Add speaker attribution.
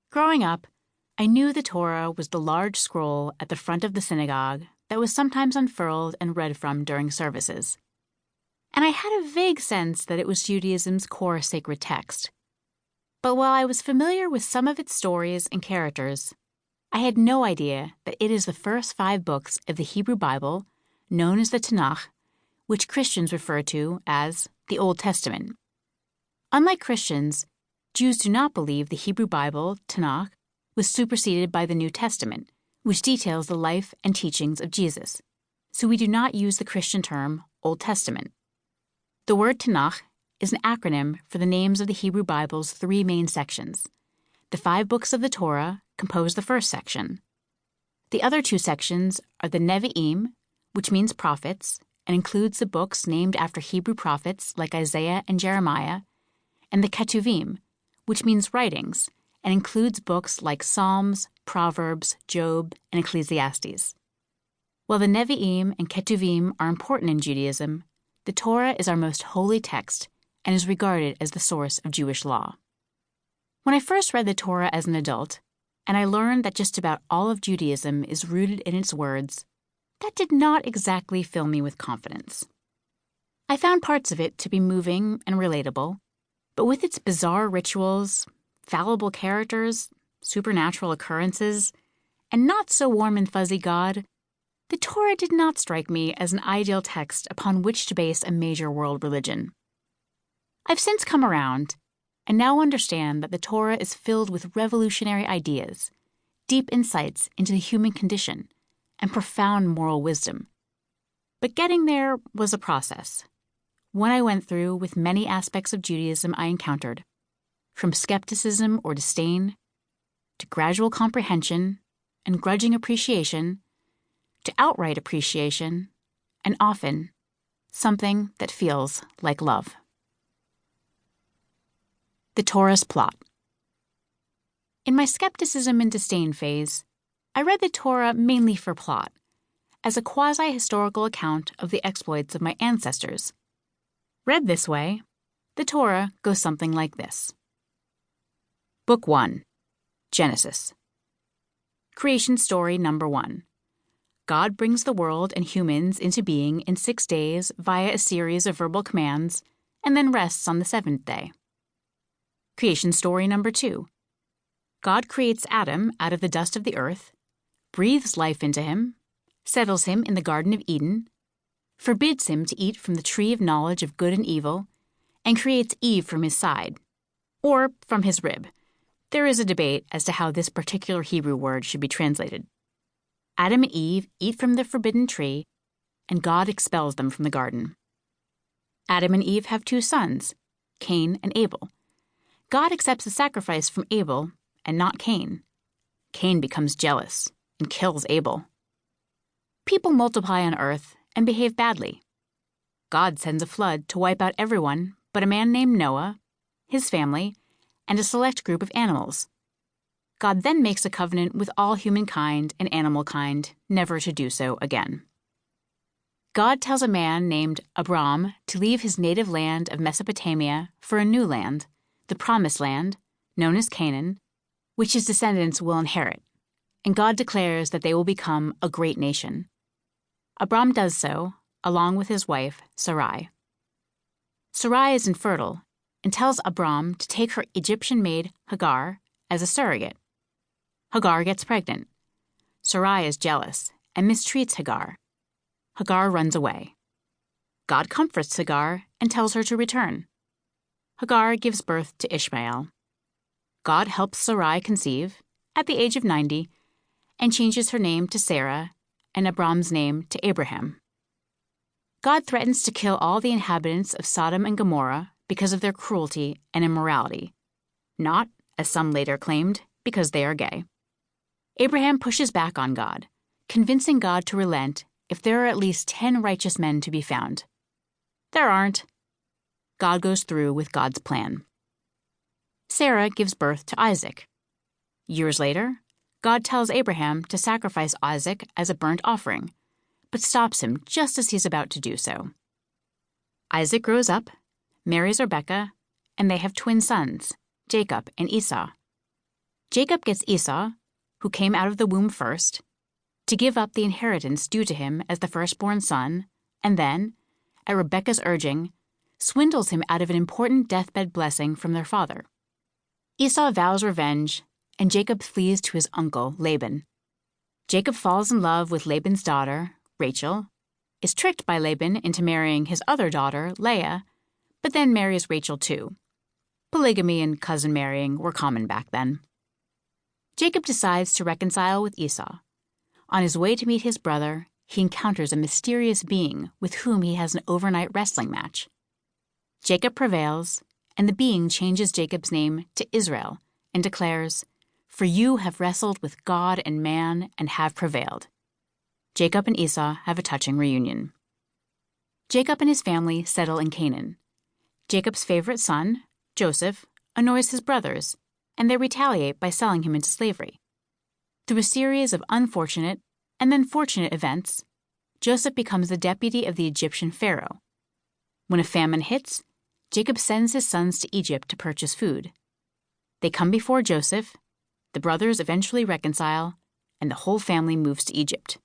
Speaker 1: Growing up, I knew the Torah was the large scroll at the front of the synagogue that was sometimes unfurled and read from during services. And I had a vague sense that it was Judaism's core sacred text. But while I was familiar with some of its stories and characters, I had no idea that it is the first 5 books of the Hebrew Bible, known as the Tanakh, which Christians refer to as the Old Testament. Unlike Christians, Jews do not believe the Hebrew Bible, Tanakh, was superseded by the New Testament, which details the life and teachings of Jesus, so we do not use the Christian term Old Testament. The word Tanakh is an acronym for the names of the Hebrew Bible's 3 main sections. The 5 books of the Torah compose the first section. The other 2 sections are the Nevi'im, which means prophets, and includes the books named after Hebrew prophets like Isaiah and Jeremiah, and the Ketuvim, which means writings, and includes books like Psalms, Proverbs, Job, and Ecclesiastes. While the Nevi'im and Ketuvim are important in Judaism, the Torah is our most holy text and is regarded as the source of Jewish law. When I first read the Torah as an adult, and I learned that just about all of Judaism is rooted in its words, that did not exactly fill me with confidence. I found parts of it to be moving and relatable, but with its bizarre rituals, fallible characters, supernatural occurrences, and not so warm and fuzzy God, the Torah did not strike me as an ideal text upon which to base a major world religion. I've since come around and now understand that the Torah is filled with revolutionary ideas, deep insights into the human condition, and profound moral wisdom. But getting there was a process, one I went through with many aspects of Judaism I encountered, from skepticism or disdain, to gradual comprehension and grudging appreciation, to outright appreciation, and often something that feels like love. The Torah's plot. In my skepticism and disdain phase, I read the Torah mainly for plot, as a quasi-historical account of the exploits of my ancestors. Read this way, the Torah goes something like this. Book 1, Genesis. Creation story number 1. God brings the world and humans into being in 6 days via a series of verbal commands, and then rests on the 7th day. Creation story number 2. God creates Adam out of the dust of the earth, breathes life into him, settles him in the Garden of Eden, forbids him to eat from the tree of knowledge of good and evil, and creates Eve from his side, or from his rib. There is a debate as to how this particular Hebrew word should be translated. Adam and Eve eat from the forbidden tree, and God expels them from the garden. Adam and Eve have 2 sons, Cain and Abel. God accepts the sacrifice from Abel and not Cain. Cain becomes jealous and kills Abel. People multiply on earth and behave badly. God sends a flood to wipe out everyone but a man named Noah, his family, and a select group of animals. God then makes a covenant with all humankind and animal kind never to do so again. God tells a man named Abram to leave his native land of Mesopotamia for a new land, the Promised Land, known as Canaan, which his descendants will inherit, and God declares that they will become a great nation. Abram does so, along with his wife, Sarai. Sarai is infertile and tells Abram to take her Egyptian maid, Hagar, as a surrogate. Hagar gets pregnant. Sarai is jealous and mistreats Hagar. Hagar runs away. God comforts Hagar and tells her to return. Hagar gives birth to Ishmael. God helps Sarai conceive, at the age of 90, and changes her name to Sarah and Abram's name to Abraham. God threatens to kill all the inhabitants of Sodom and Gomorrah because of their cruelty and immorality, not, as some later claimed, because they are gay. Abraham pushes back on God, convincing God to relent if there are at least 10 righteous men to be found. There aren't. God goes through with God's plan. Sarah gives birth to Isaac. Years later, God tells Abraham to sacrifice Isaac as a burnt offering, but stops him just as he's about to do so. Isaac grows up, marries Rebekah, and they have twin sons, Jacob and Esau. Jacob gets Esau, who came out of the womb first, to give up the inheritance due to him as the firstborn son, and then, at Rebekah's urging, swindles him out of an important deathbed blessing from their father. Esau vows revenge, and Jacob flees to his uncle, Laban. Jacob falls in love with Laban's daughter, Rachel, is tricked by Laban into marrying his other daughter, Leah, but then marries Rachel too. Polygamy and cousin marrying were common back then. Jacob decides to reconcile with Esau. On his way to meet his brother, he encounters a mysterious being with whom he has an overnight wrestling match. Jacob prevails, and the being changes Jacob's name to Israel and declares, "For you have wrestled with God and man and have prevailed." Jacob and Esau have a touching reunion. Jacob and his family settle in Canaan. Jacob's favorite son, Joseph, annoys his brothers, and they retaliate by selling him into slavery. Through a series of unfortunate and then fortunate events, Joseph becomes the deputy of the Egyptian pharaoh. When a famine hits, Jacob sends his sons to Egypt to purchase food. They come before Joseph, the brothers eventually reconcile, and the whole family moves to Egypt.